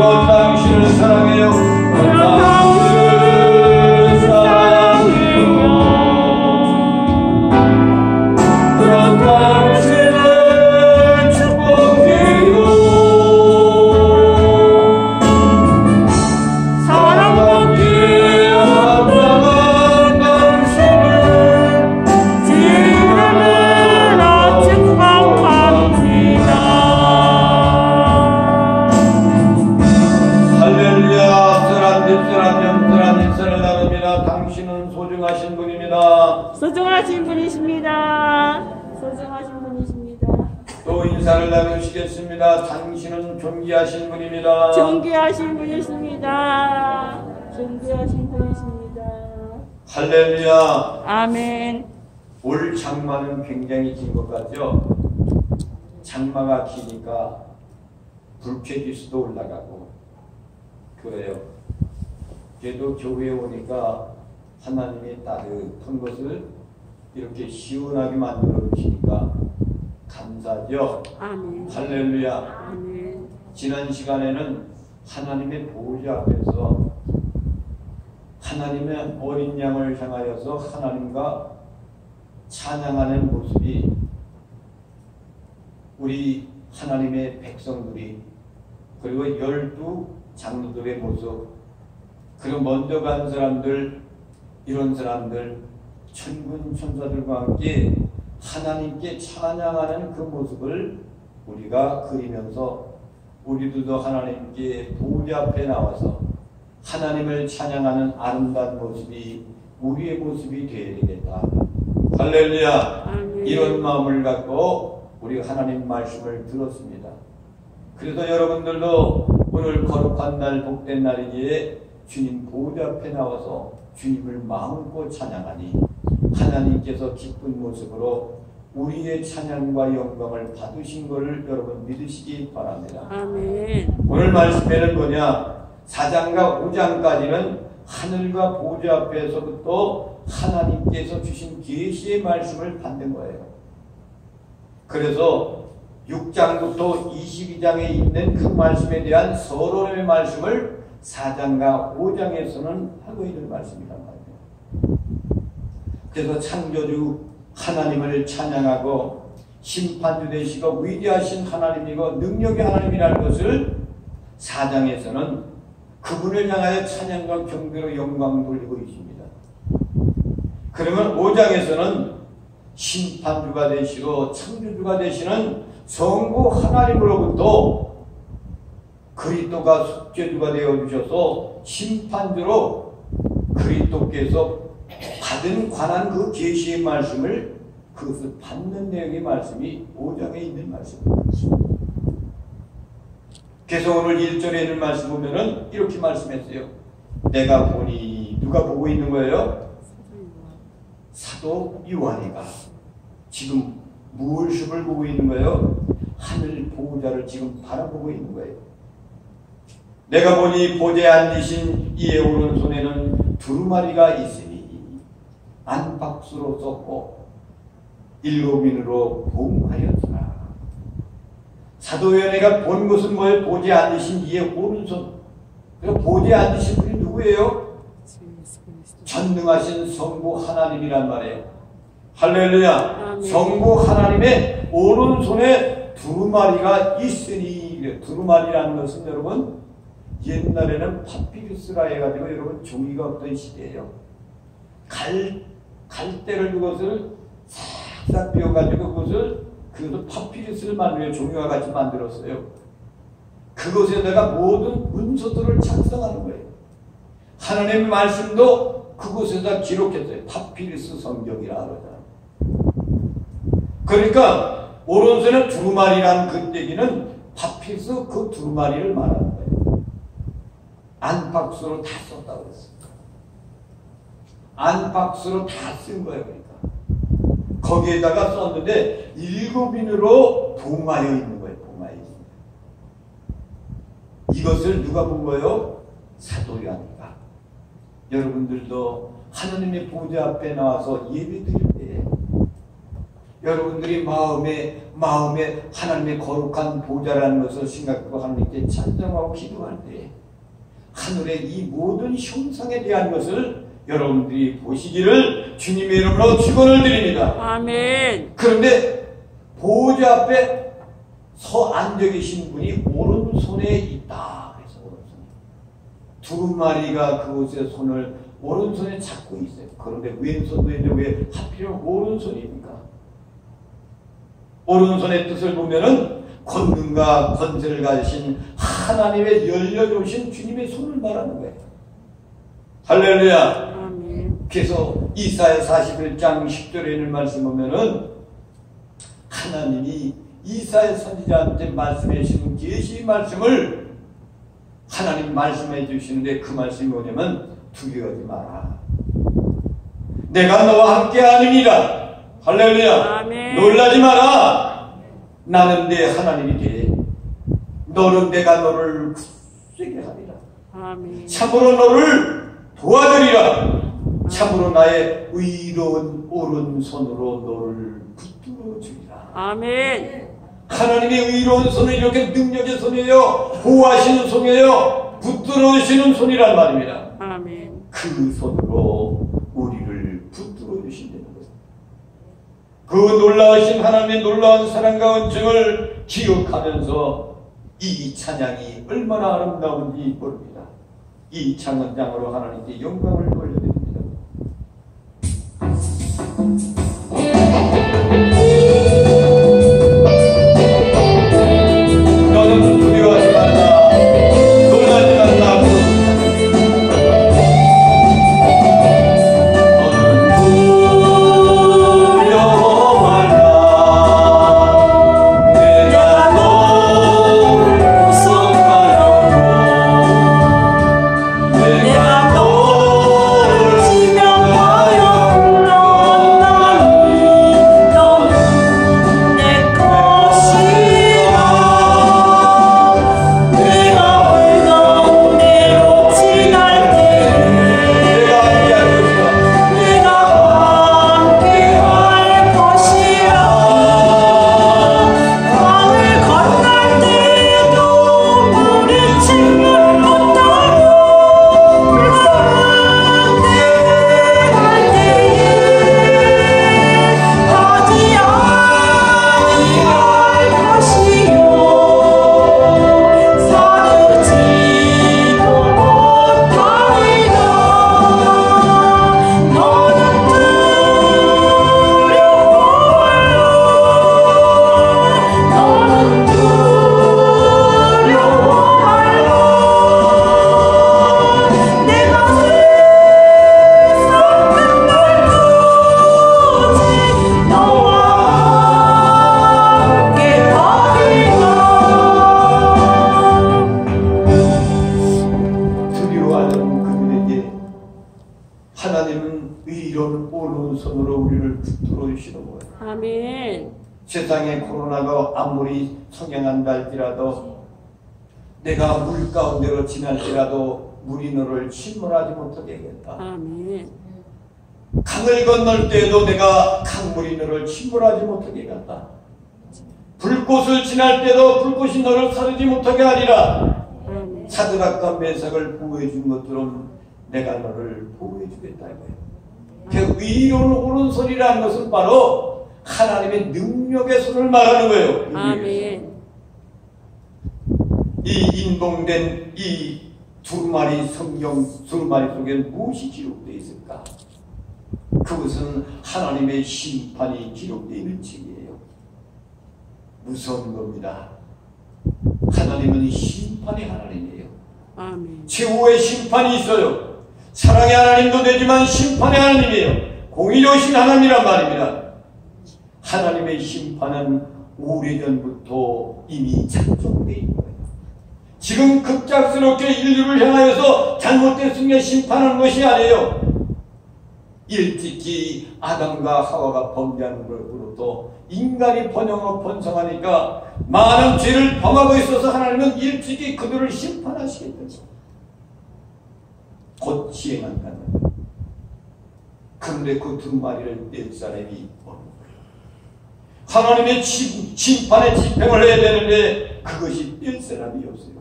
그런 당신을 사랑해요. 그런 당신을 사랑해요. 그런 당신을 축복해요. 사랑받기에 합당한 당신을 지금이라 축복합니다. 할렐루야. 쓰라님 나눕니다. 당신은 소중하신 분입니다. 소중하신 분이십니다. 소중하신 분이십니다. 또 인사를 나누시겠습니다. 당신은 존귀하신 분입니다. 존귀하신 분이십니다. 존귀하신 분이십니다. 할렐루야. 아멘. 올 장마는 굉장히 긴 것 같죠? 장마가 기니까 불쾌지수도 올라가고 그래요. 그래도 교회에 오니까 하나님이 따뜻한 것을 이렇게 시원하게 만들어 주시니까 감사하죠. 아멘. 할렐루야. 아멘. 지난 시간에는 하나님의 보좌 앞에서 하나님의 어린 양을 향하여서 하나님과 찬양하는 모습이 우리 하나님의 백성들이 그리고 12 장로들의 모습, 그리고 먼저 간 사람들, 이런 사람들, 천군 천사들과 함께 하나님께 찬양하는 그 모습을 우리가 그리면서 우리들도 하나님께 보좌 앞에 나와서 하나님을 찬양하는 아름다운 모습이 우리의 모습이 되어야 되겠다. 할렐루야. 아멘. 이런 마음을 갖고 우리가 하나님 말씀을 들었습니다. 그래서 여러분들도 오늘 거룩한 날, 복된 날이기에 주님 보좌 앞에 나와서 주님을 마음껏 찬양하니 하나님께서 기쁜 모습으로 우리의 찬양과 영광을 받으신 것을 여러분 믿으시기 바랍니다. 아멘. 오늘 말씀에는 뭐냐? 4장과 5장까지는 하늘과 보좌 앞에서부터 하나님께서 주신 계시의 말씀을 받는 거예요. 그래서 6장부터 22장에 있는 그 말씀에 대한 서론의 말씀을 4장과 5장에서는 하고 있는 말씀이란 말이에요. 그래서 창조주 하나님을 찬양하고 심판주 되시고 위대하신 하나님이고 능력의 하나님이라는 것을 4장에서는 그분을 향하여 찬양과 경배로 영광 돌리고 있습니다. 그러면 5장에서는 심판주가 되시고 창조주가 되시는 성부 하나님으로부터 그리스도가 속죄주가 되어주셔서 심판주로 그리스도께서 받은 관한 그 계시의 말씀을 그것을 받는 내용의 말씀이 5장에 있는 말씀입니다. 그래서 오늘 1절에 있는 말씀 보면은 이렇게 말씀했어요. 내가 보니 누가 보고 있는 거예요? 사도 요한이가 지금 무엇을 보고 있는 거예요? 하늘 보호자를 지금 바라보고 있는 거예요. 내가 보니 보좌에 앉으신 이의 오른손에는 두루마리가 있으니 안팎수로 썼고 7인으로 봉하였으나 사도 요한이가 본 것은 뭐예요? 보좌에 앉으신 이의 오른손. 그리고 보좌에 앉으신 분이 누구예요? 전능하신 성부 하나님이란 말이에요. 할렐루야. 아멘. 성부 하나님의 오른손에 두루마리가 있으니, 두루마리라는 것은 여러분 옛날에는 파피루스라 해가지고 여러분 종이가 없던 시대예요. 갈대를 그것을 싹싹 비워가지고 그것을 파피루스를 만들어 종이와 같이 만들었어요. 그것에다가 모든 문서들을 작성하는 거예요. 하나님의 말씀도 그곳에다 기록했어요. 파피루스 성경이라 그러잖아요. 그러니까 오른손에 두루마리라는 그 얘기는 파피루스 그 두루마리를 말하는 거예요. 안팎수로 다 썼다고 그랬어요. 안팎수로 다 쓴 거예요. 그러니까 거기에다가 썼는데 7인으로 봉하여 있는 거예요. 봉하여 있습니다. 이것을 누가 본 거예요? 사도 요한이가. 여러분들도 하나님의 보좌 앞에 나와서 예배 드릴 때 여러분들이 마음에 하나님의 거룩한 보좌라는 것을 생각하고 하나님께 찬송하고 기도할 때 하늘의 이 모든 형상에 대한 것을 여러분들이 보시기를 주님의 이름으로 축원을 드립니다. 아멘. 그런데 보좌 앞에 서 앉아 계신 분이 오른손에 있다. 그래서 오른손. 두 마리가 그곳에 손을 오른손에 잡고 있어요. 그런데 왼손도 있는데 왜 하필 오른손입니까? 오른손의 뜻을 보면은 권능과 권세를 가지신 하나님의 열려주신 주님의 손을 말하는 거예요. 할렐루야. 아멘. 그래서 이사야 41장 10절에 있는 말씀 보면은 하나님이 이사야 선지자한테 말씀해 주신 계시 말씀을 하나님 말씀해 주시는데 그 말씀이 뭐냐면 두려워하지 마라. 내가 너와 함께 아닙니다. 할렐루야. 아멘. 놀라지 마라. 나는 내 하나님이기에 너는 내가 너를 굳세게 하리라. 아멘. 참으로 너를 도와주리라. 참으로 나의 의로운 오른손으로 너를 붙들어 주리라. 아멘. 하나님의 의로운 손은 이렇게 능력의 손이에요. 보호하시는 손이에요. 붙들어 주시는 손이란 말입니다. 아멘. 그 손으로 우리를 붙들어 주신다는 거예요. 그 놀라우신 하나님의 놀라운 사랑과 은총을 기억하면서 이 찬양이 얼마나 아름다운지 모릅니다. 이 찬양으로 하나님께 영광을 돌려드립니다. 너는 두려워하지 말라. 놀라지 말라. 세상에 코로나가 아무리 성행한다 할지라도 내가 물 가운데로 지날지라도 물이 너를 침몰하지 못하게 하겠다. 아멘. 강을 건널 때에도 내가 강물이 너를 침몰하지 못하게 하겠다. 불꽃을 지날 때도 불꽃이 너를 사르지 못하게 하리라. 사드락과 메삭을 보호해 준 것처럼 내가 너를 보호해 주겠다 이거예요. 그 의로운 오른손이라는 것은 바로 하나님의 능력의 손을 말하는 거예요. 아멘. 이 인동된 이 두루마리 성경 두루마리 속에 무엇이 기록되어 있을까? 그것은 하나님의 심판이 기록되어 있는 책이에요. 무서운 겁니다. 하나님은 심판의 하나님이에요. 아멘. 최후의 심판이 있어요. 사랑의 하나님도 되지만 심판의 하나님이에요. 공의로우신 하나님이란 말입니다. 하나님의 심판은 오래전부터 이미 작성되어 있는 거예요. 지금 급작스럽게 인류를 향하여서 잘못됐으면 심판하는 것이 아니에요. 일찍이 아담과 하와가 범죄하는 것으로부터 인간이 번성하니까 많은 죄를 범하고 있어서 하나님은 일찍이 그들을 심판하시겠다. 곧 시행한다는 거예요. 그런데 그 두 마리를 낼 사람이 없는 거예요. 하나님의 심판의 집행을 해야 되는데 그것이 뗄 사람이 없어요.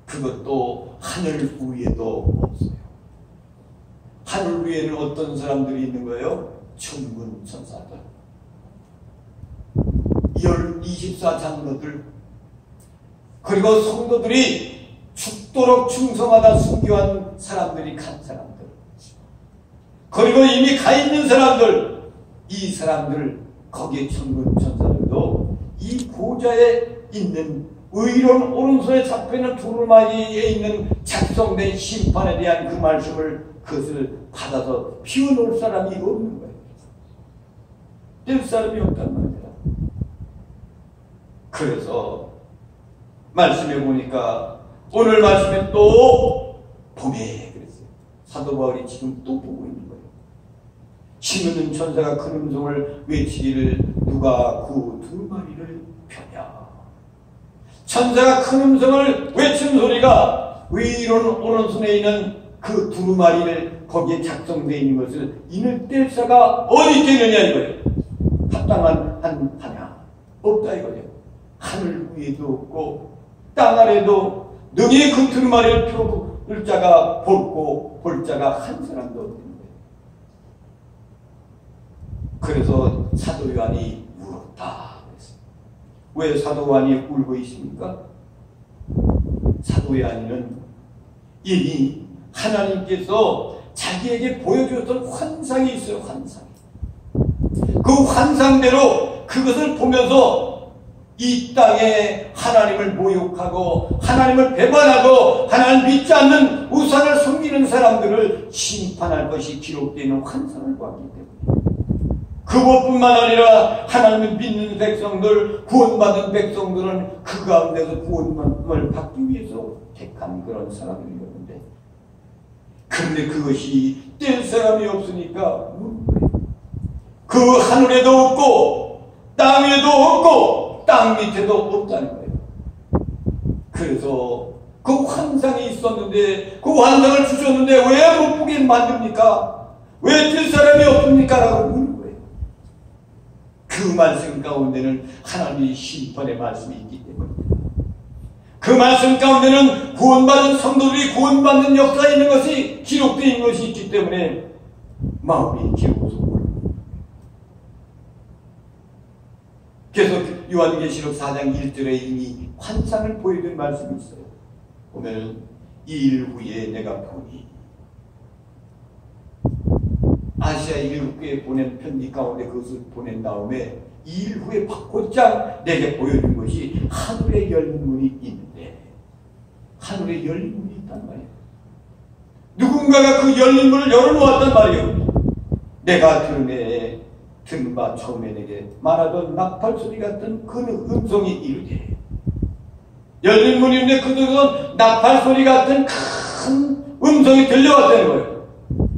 그것도 하늘 위에도 없어요. 하늘 위에는 어떤 사람들이 있는 거예요? 천군 천사들, 24장로들, 그리고 성도들이 죽도록 충성하다 순교한 사람들이 간 사람들, 그리고 이미 가 있는 사람들, 이 사람들, 거기에 천군 천사들도 이 보좌에 있는 의로운 오른손에 잡혀있는 두루마리에 있는 작성된 심판에 대한 그 말씀을, 그것을 받아서 피워놓을 사람이 없는 거예요. 뗄 사람이 없단 말이야. 그래서 말씀해 보니까 오늘 말씀에 또 보매 그랬어요. 사도 바울이 지금 또 보고 있는 거예요. 심는 천사가 큰 음성을 외치기를 누가 그 두루마리를 펴냐. 천사가 큰 음성을 외친 소리가 위로는 오른손에 있는 그 두루마리를 거기에 작성되어 있는 것을 이는 뗄 자가 어디 있겠느냐 이거예요. 합당한 한 하냐 없다 이거예요. 하늘 위에도 없고 땅 아래도 능히 그 두루마리를 펴볼 자가 볼 자가 한 사람도 없는 거예요. 그래서 사도 요한이 울었다. 왜 사도 요한이 울고 있습니까? 사도 요한은 이미 하나님께서 자기에게 보여주었던 환상이 있어요. 환상. 그 환상대로 그것을 보면서 이 땅에 하나님을 모욕하고 하나님을 배반하고 하나님을 믿지 않는 우상을 섬기는 사람들을 심판할 것이 기록되어 있는 환상을 보았기 때문에, 그것뿐만 아니라 하나님을 믿는 백성들, 구원받은 백성들은 그 가운데서 구원을 받기 위해서 택한 그런 사람들이었는데, 그런데 그것이 뗄 사람이 없으니까 그 하늘에도 없고 땅 위에도 없고 땅 밑에도 없다는 거예요. 그래서 그 환상이 있었는데, 그 환상을 주셨는데 왜 못 보게 만듭니까? 왜 뗄 사람이 없습니까? 라고 묻는 거예요. 그 말씀 가운데는 하나님의 심판의 말씀이 있기 때문입니다. 그 말씀 가운데는 구원받은 성도들이 구원받는 역사가 있는 것이 기록되어 있는 것이 있기 때문에 마음이 기울어서 울고, 그래서 요한계시록 4장 1절에 이미 환상을 보여준 말씀이 있어요. 보면은 이 일 후에 내가 보니, 아시아 7교에 보낸 편지 가운데 그것을 보낸 다음에 2일 후에 곧장 내게 보여준 것이 하늘에 열린 문이 있는데, 하늘에 열린 문이 있단 말이에요. 누군가가 그 열린 문을 열어놓았단 말이에요. 내가 들은 바 처음에 내게 말하던 나팔 소리 같은 그 음성이 이르되, 열린 문이 있는데 그들은 나팔 소리 같은 큰 음성이 들려왔다는 거예요.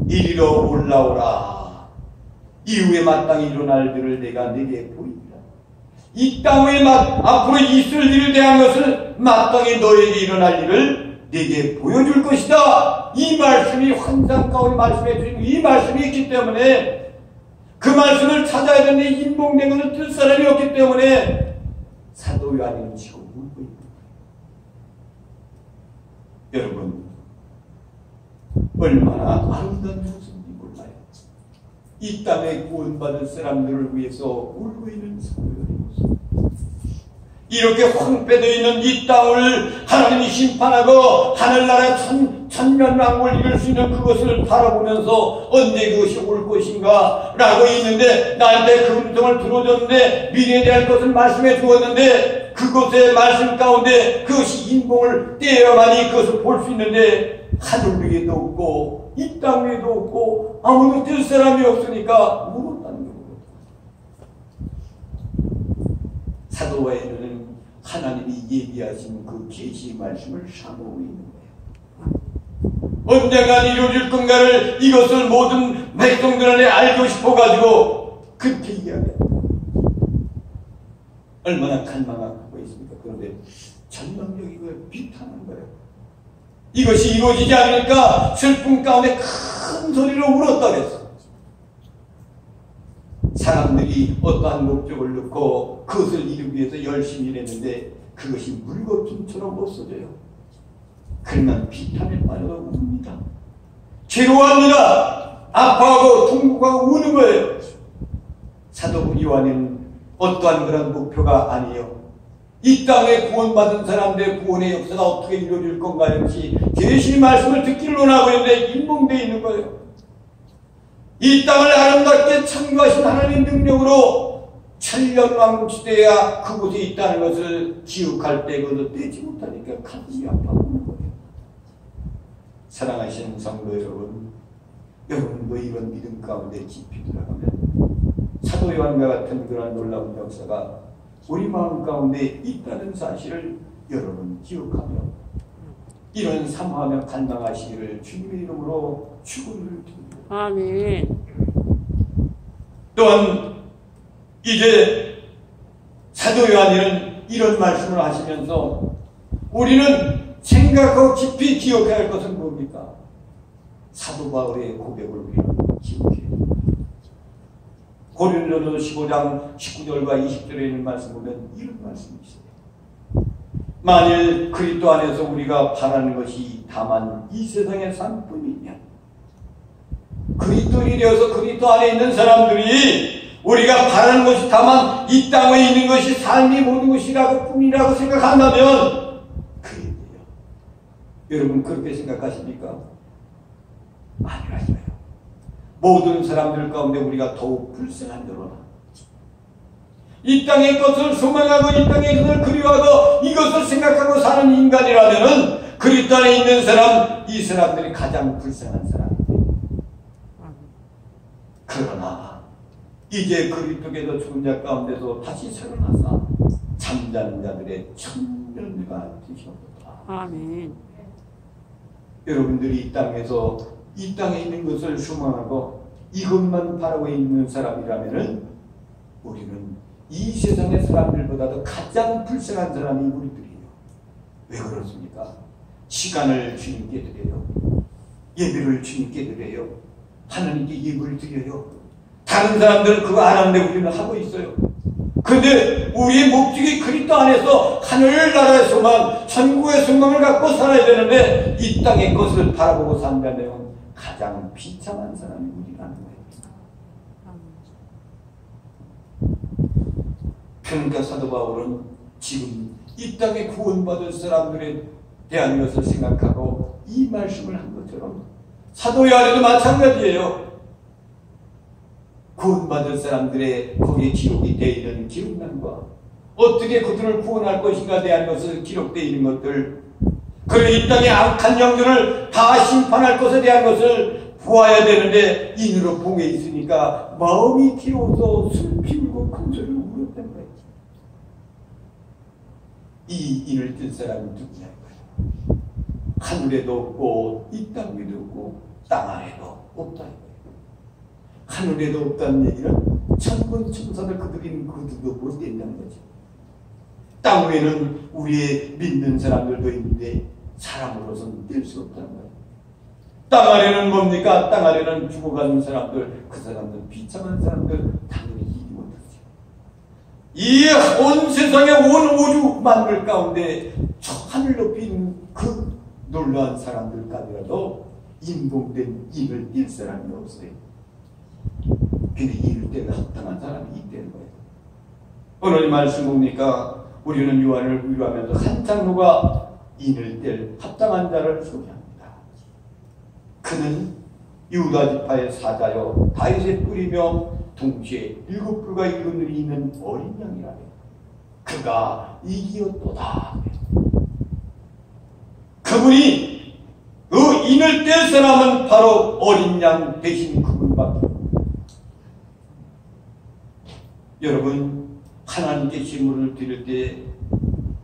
이리로 올라오라. 이후에 마땅히 일어날 일을 내가 네게 보이리라. 이 땅 위에 앞으로 있을 일에 대한 것을 마땅히 너에게 일어날 일을 네게 보여줄 것이다. 이 말씀이 환상 가운데 말씀해 주신 이 말씀이 있기 때문에, 그 말씀을 찾아야 되는데 인봉된 것을 뜰 사람이 없기 때문에 사도 요한은 지금 울고 있는 거예요. 여러분, 얼마나 아름다운 모습인지 몰라요. 이 땅에 구원받은 사람들을 위해서 울고 있는 사도의 모습. 이렇게 황폐되어 있는 이 땅을 하나님이 심판하고 하늘나라 천년왕국을 이룰 수 있는 그것을 바라보면서 언제 그것이 올 것인가 라고 있는데, 나한테 그 음성을 들어줬는데 미래에 대한 것을 말씀해 주었는데, 그것의 말씀 가운데 그것이 인봉을 떼어야만이 그것을 볼 수 있는데, 하늘 위에도 없고 이 땅 위에도 없고 아무도 뗄 사람이 없으니까 물었다는 거예요. 사도와에는 하나님이 예비하신 그 계시의 말씀을 사모하고 있는 거예요. 언젠가 이루어질 건가를 이것을 모든 백성들 안에 알고 싶어가지고 그렇게 이야기합니다. 얼마나 갈망하고 있습니까? 그런데 전망적이고 비탄한 거예요. 이것이 이루어지지 않으니까 슬픔 가운데 큰 소리로 울었다 그랬어. 사람들이 어떠한 목적을 넣고 그것을 이루기 위해서 열심히 일했는데 그것이 물거품처럼 없어져요. 그러면 비탄에 빠져서 웁니다. 괴로워합니다. 아파하고 통곡하고 우는 거예요. 사도 요한은 어떠한 그런 목표가 아니에요. 이 땅에 구원받은 사람들의 구원의 역사가 어떻게 이루어질 건가 역시 계시 말씀을 듣기를 원하고 있는데 인봉되어 있는 거예요. 이 땅을 아름답게 창조하신 하나님의 능력으로 천년왕국 시대야 그곳에 있다는 것을 기억할 때 그것을 떼지 못하니까 가슴이 아파하는 거예요. 사랑하시는 성도 여러분, 여러분도 이런 믿음 가운데 깊이 들어가면 사도 요한과 같은 그런 놀라운 역사가 우리 마음 가운데 있다는 사실을 여러분 기억하며 이런 사모하며 감당하시기를 주님의 이름으로 축원을 드립니다. 아멘. 또한 이제 사도 요한은 이런 말씀을 하시면서 우리는 생각하고 깊이 기억해야 할 것은 뭡니까? 사도 바울의 고백을 우리는 기억해야 합니다. 고린도서 15장 19절과 20절에 있는 말씀 보면 이런 말씀이 있어요. 만일 그리스도 안에서 우리가 바라는 것이 다만 이 세상의 삶뿐이면 그리스도인이 되어서 그리스도 안에 있는 사람들이 우리가 바라는 것이 다만 이 땅에 있는 것이 삶이 모든 것이라고 뿐이라고 생각한다면 그래요. 여러분 그렇게 생각하십니까? 아니라니까요. 모든 사람들 가운데 우리가 더욱 불쌍한 자로나 이 땅의 것을 소망하고 이 땅의 것을 그리워하고 이것을 생각하고 사는 인간이라면 그리스도 안에 있는 사람, 이 사람들이 가장 불쌍한 사람입니다. 그러나 이제 그리스도께서 죽은 자 가운데서 다시 살아나사 잠자는 자들의 천년가 되셨다. 아멘. 여러분들이 이 땅에서 이 땅에 있는 것을 소망하고 이것만 바라고 있는 사람이라면은 우리는 이 세상의 사람들보다도 가장 불쌍한 사람이 우리들이에요. 왜 그렇습니까? 시간을 주님께 드려요. 예배를 주님께 드려요. 하나님께 예물을 드려요. 다른 사람들은 그거 안 하는데 우리는 하고 있어요. 그런데 우리의 목적이 그리스도 안에서 하늘나라의 소망, 천국의 소망을 갖고 살아야 되는데 이 땅의 것을 바라보고 산다면 가장 비참한 사람이 우리라는 거예요. 그러니까 사도 바울은 지금 이 땅에 구원받은 사람들에 대한 것을 생각하고 이 말씀을 한 것처럼 사도 요한에도 마찬가지예요. 구원받은 사람들의 거기에 기록이 되어 있는 기록란과 어떻게 그들을 구원할 것인가에 대한 것을 기록되어 있는 것들, 그리고 이 땅의 악한 영들을 다 심판할 것에 대한 것을 보아야 되는데 인으로 봉해 있으니까 마음이 기워서 슬피 울고 큰 소리를 울었단 거예요. 이 인을 뜬 사람이 누구냐는 거예요. 하늘에도 없고 이 땅 위에도 없고 땅 아래도 없다. 하늘에도 없다는 얘기는 천군 천사들 그들이 그들도 못 된다는 거죠. 땅 위에는 우리의 믿는 사람들도 있는데 사람으로서는 뗄 수 없다는 거예요. 땅 아래는 뭡니까? 땅 아래는 죽어가는 사람들, 그 사람들 비참한 사람들 당연히 이기 못하죠. 이 온 세상의 온 우주 만물 가운데 저 하늘 높이 있는 그 놀라운 사람들까지라도 인봉된 인을 뗄 사람이 없어요. 근데 인을 떼는 합당한 사람이 있다는 거예요. 오늘 말씀 봅니까? 우리는 요한을 위로하면서 한 장로가 인을 뗄 합당한 자를 소개합니다. 그는 유다 지파의 사자요 다윗의 뿌리며 동시에 7뿔과 7눈이 있는 어린 양이라며 그가 이기었도다. 그분이 그 인을 뗄 사람은 바로 어린 양 대신 그분밖에. 여러분 하나님께 제물을 드릴 때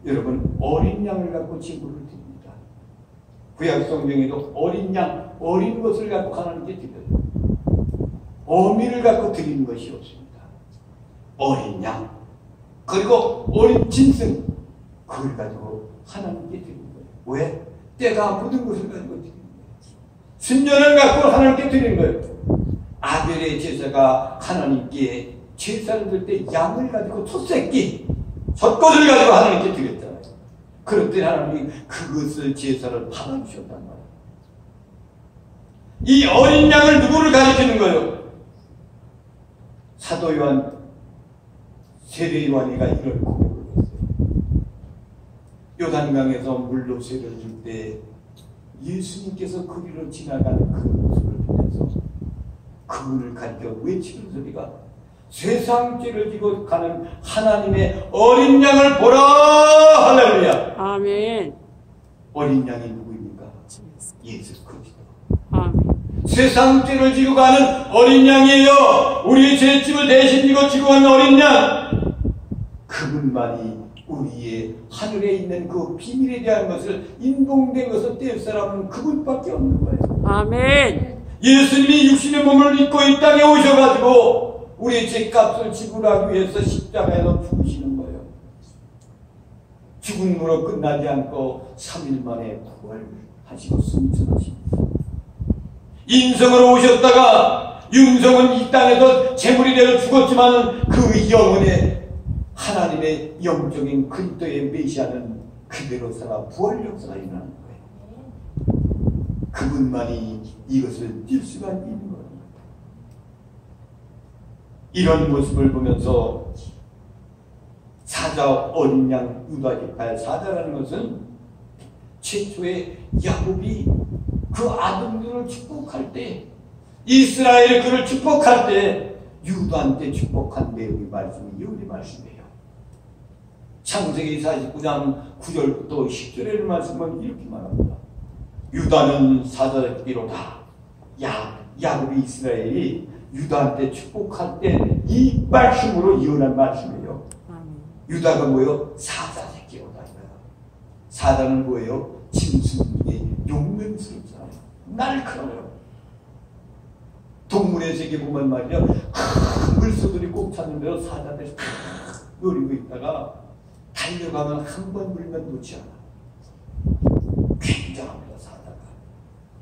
여러분 어린 양을 갖고 제물을 드립니다. 구약 성경에도 어린 양, 어린 것을 갖고 하나님께 드려요. 어미를 갖고 드리는 것이 없습니다. 어린 양 그리고 어린 짐승 그걸 가지고 하나님께 드리는 거예요. 왜? 때가 묻은 것을 가지고 드리는 거예요. 순전을 갖고 하나님께 드리는 거예요. 아벨의 제사가 하나님께 제사를 드릴 때 양을 가지고 첫 젖것을 가지고 하나님께 드렸잖아요. 그럴 하나님이 그것을 제사를 받아주셨단 말이에요. 이 어린 양을 누구를 가리키는 거예요? 사도 요한, 세례 요한이가 이런 고백을 했어요. 요단강에서 물로 세례를 줄 때 예수님께서 거기로 지나가는 그 모습을 보면서 그분을 가리켜 외치는 소리가 세상 죄를 지고 가는 하나님의 어린 양을 보라! 할렐루야! 아멘. 어린 양이 누구입니까? 예수 그리스도. 아멘. 세상 죄를 지고 가는 어린 양이에요. 우리의 죄짐을 대신 지고 가는 어린 양. 그분만이 우리의 하늘에 있는 그 비밀에 대한 것을 인동된 것을 뗄 사람은 그분밖에 없는 거예요. 아멘. 예수님이 육신의 몸을 입고 이 땅에 오셔가지고 우리의 죄값을 지불하기 위해서 십자가에서 죽으시는 거예요. 죽음으로 끝나지 않고 3일 만에 부활하시고 승천하십니다. 인성으로 오셨다가 윤성은 이 땅에서 재물이 되어 죽었지만 그 영혼의 하나님의 영적인 그리스도의 메시아는 그대로 살아 부활 역사가 일어나는 거예요. 그분만이 이것을 뛸 수가 있는 겁니다. 이런 모습을 보면서 사자 어린 양 유다지파의 사자라는 것은 최초의 야곱이 그 아들들을 축복할 때 이스라엘이 그를 축복할 때 유다한테 축복한 내용의 말씀이 우리 말씀이에요. 창세기 49장 9절부터 10절의 말씀은 이렇게 말합니다. 유다는 사자끼로다. 야곱이 이스라엘이 유다한테 축복할 때 이 말씀으로 이어난 말씀이에요. 유다가 뭐예요? 사자 새끼로다. 사자는 뭐예요? 짐승의 용맹스럽잖아요. 날카로워요. 동물의 세계 보면 말이요, 큰 물소들이 꼭 찾는 대로 사자들이 노리고 있다가 달려가면 한 번 물면 놓지 않아. 굉장합니다, 사자가.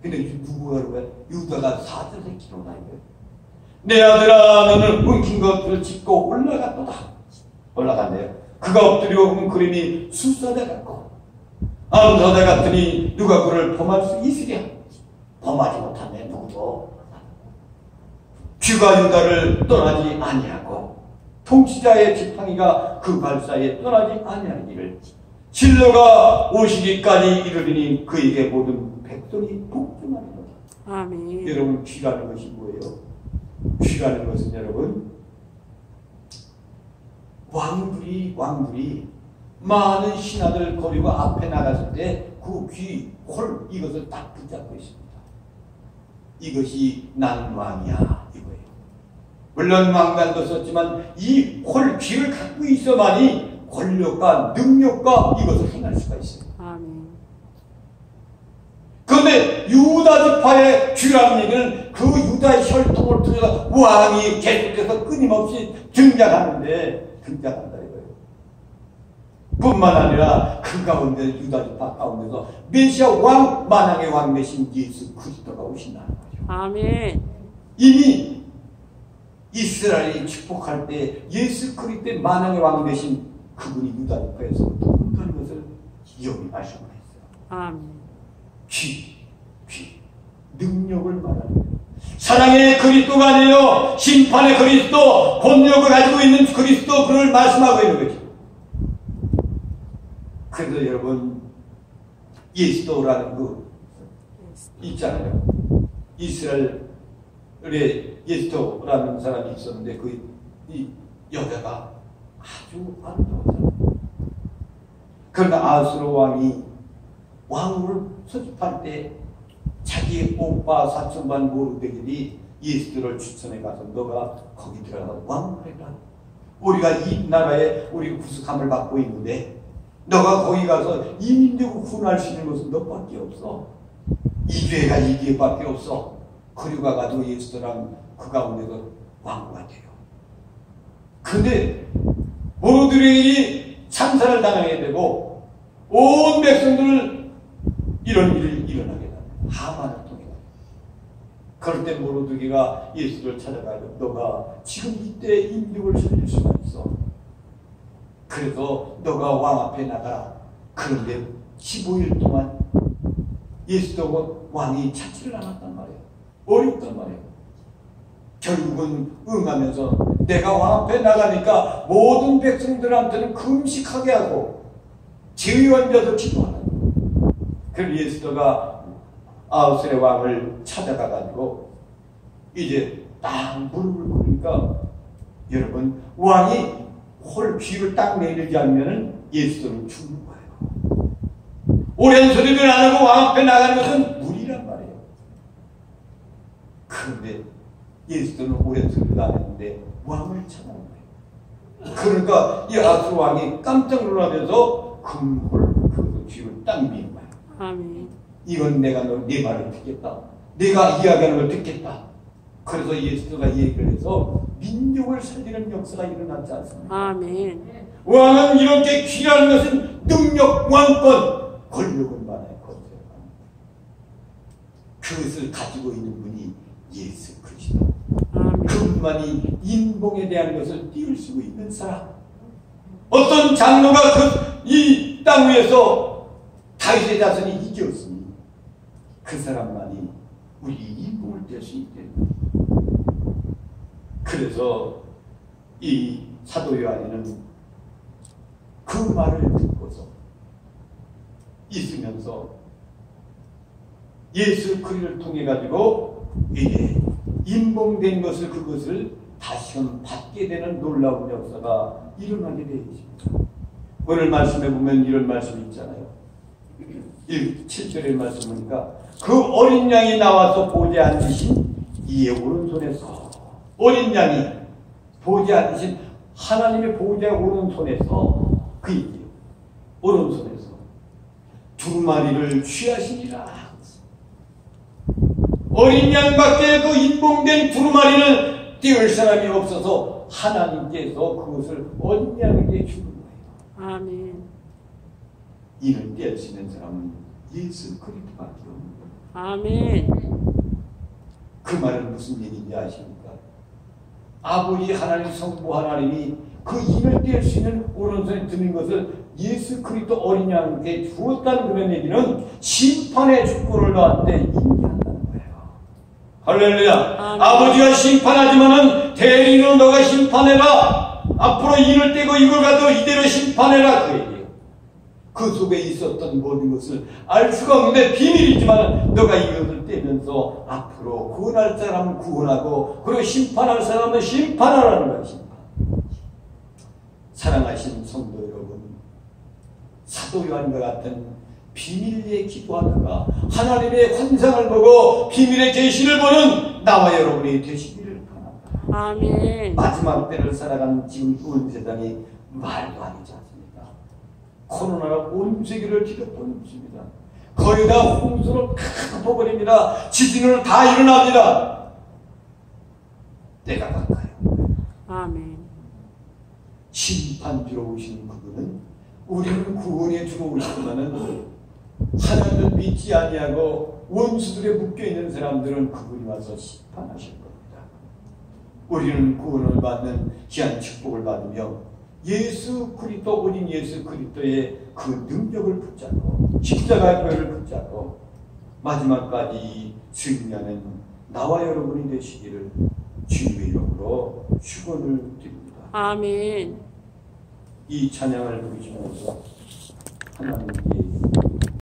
근데 누구가 그러면 유다가 사자 새끼로다 이거예요. 내 아들아, 너는 엉킨 것들을 짚고 올라갔도다. 올라간대요. 그가 엎드려 웅크림이 수사자 같고 암사자 같으니 누가 그를 범할 수 있으랴. 범하지 못하네 누구도. 귀가 유다를 떠나지 아니하고 통치자의 지팡이가 그 발사에 떠나지 아니하기를 진로가 오시기까지 이르리니 그에게 모든 백성이 복종하리로다. 아멘. 여러분, 귀라는 것이 뭐예요? 귀라는 것은 여러분, 왕들이 많은 신하들 거리고 앞에 나갔을 때 그 귀, 홀 이것을 딱 붙잡고 있습니다. 이것이 나는 왕이야 이거예요. 물론 왕관도 썼지만 이 홀 귀를 갖고 있어만이 권력과 능력과 이것을 행할 수가 있어요. 아멘. 그런데 유다 지파의 귀라는 얘기는 그 유다의 혈통을 통해서 왕이 계속해서 끊임없이 등장한다 이거예요. 뿐만 아니라 그 가운데 유다 지파 가운데서 메시아 왕 만왕의 왕 되신 예수 그리스도가 오신다는 거죠. 아멘. 이미 이스라엘이 축복할 때 예수 그리스도의 만왕의 왕 되신 그분이 유다 지파에서부터 온다는 것을 여기 말씀을 했어요. 아멘. 귀, 능력을 말하는 거예요. 사랑의 그리스도가 아니에요. 심판의 그리스도, 권력을 가지고 있는 그리스도, 그걸 말씀하고 있는 거죠. 그래서 여러분, 예수도라는 그 있잖아요. 이스라엘의 예수도라는 사람이 있었는데 이 여자가 아주 아름다웠잖아요. 그러나 아수르 왕이 왕을 소집할 때 자기 오빠 사촌반 모르드게들이 예수들을 추천해 가서 너가 거기 들어가서 왕을 해라. 우리가 이 나라에 우리가 구속함을 받고 있는데 너가 거기 가서 이민족을 구원할 수 있는 것은 너밖에 없어. 이 교회가 이 교회밖에 없어. 그리고 가가지고 예수들랑 그 가운데서 왕후가 돼요. 근데 모르드게들이 참사를 당하게 되고 온 백성들을 이런 일을 일어나게 됩니다. 하만을 통해. 그럴 때 모로드게가 예수를 찾아가고 너가 지금 이때 인육을 살릴 수가 있어. 그래서 너가 왕 앞에 나가라. 그런데 15일 동안 예수도 왕이 찾지를 않았단 말이에요. 어렵단 말이에요. 결국은 응하면서 내가 왕 앞에 나가니까 모든 백성들한테는 금식하게 하고 제위 얹어서 기도하는. 그래서 예수도가 아하수의 왕을 찾아가가지고 이제 딱 무릎을 꿇으니까 여러분 왕이 홀 귀를 딱 내밀지 않으면 예수도는 죽는 거예요. 오랜 소리를 안 하고 왕 앞에 나가는 것은 무리란 말이에요. 그런데 예수도는 오랜 소리를 안 했는데 왕을 찾아온 거예요. 그러니까 이 아하수 왕이 깜짝 놀라면서 금홀 그 귀를 딱 미는 거예요. 아멘. 이건 내가 네 말을 듣겠다. 내가 이야기하는 걸 듣겠다. 그래서 예수가 얘기를 해서 민족을 살리는 역사가 일어났지 않습니까? 아멘. 왕은 이렇게 귀한 것은 능력, 왕권, 권력은 많아요. 그것을 가지고 있는 분이 예수 그리스도. 그분만이 인봉에 대한 것을 띄울 수 있는 사람. 어떤 장로가 이 땅 위에서 다윗의 자손이 이겼으니 그 사람만이 우리 인봉을 뗄 수 있게. 그래서 이 사도 요한이는 그 말을 듣고서 있으면서 예수 그리스도를 통해 가지고 이게 인봉된 것을 그것을 다시금 받게 되는 놀라운 역사가 일어나게 되어 있습니다. 오늘 말씀에 보면 이런 말씀이 있잖아요. 7절의 말씀 보니까 그 어린 양이 나와서 보좌에 앉으신 이의 오른손에서 어린 양이 보좌에 앉으신 하나님의 보좌에 오른손에서 그 얘기예요. 오른손에서 두루마리를 취하시니라. 어린 양밖에 그 인봉된 두루마리는 띄울 사람이 없어서 하나님께서 그것을 어린 양에게 주는 거예요. 아멘. 이를 뗄 수 있는 사람은 예수 그리스도밖에 없는 거예요. 아멘. 그 말은 무슨 얘기인지 아십니까? 아버지 하나님 성부 하나님이 그 인을 뗄 수 있는 오른손에 드는 것을 예수 그리스도 어린 양에게 주었다는 그런 얘기는 심판의 주권을 너한테 인계한다는 거예요. 할렐루야. 아버지가 심판하지만은 대리인으로 너가 심판해라. 앞으로 인을 떼고 이걸 가도 이대로 심판해라. 그 얘기예요. 그 속에 있었던 모든 것을 알 수가 없는데 비밀이지만 너가 이것을 떼면서 앞으로 구원할 사람은 구원하고 그리고 심판할 사람은 심판하라는 거야. 심판. 사랑하신 성도 여러분, 사도 요한과 같은 비밀리에 기도하다가 하나님의 환상을 보고 비밀의 계시를 보는 나와 여러분이 되시기를 바랍니다. 아멘. 마지막 때를 살아가는 지금 온 세상이 말도 아니지 않습니까? 코로나가 온 세계를 뒤덮어놓습니다. 거의 다 홍수로 다 덮어버립니다. 지진으로 다 일어납니다. 때가 가까이. 아멘. 심판주로 오신 그분은 우리는 구원에 들어오시지만은 하나님을 믿지 아니하고 원수들에 묶여있는 사람들은 그분이 와서 심판하실 겁니다. 우리는 구원을 받는 귀한 축복을 받으며 예수 그리스도 어린 예수 그리스도의 그 능력을 붙잡고 십자가의 뼈를 붙잡고 마지막까지 승리하는 나와 여러분이 되시기를 주님의 이름으로 축원을 드립니다. 아멘. 이 찬양을 부르시면서 하나님께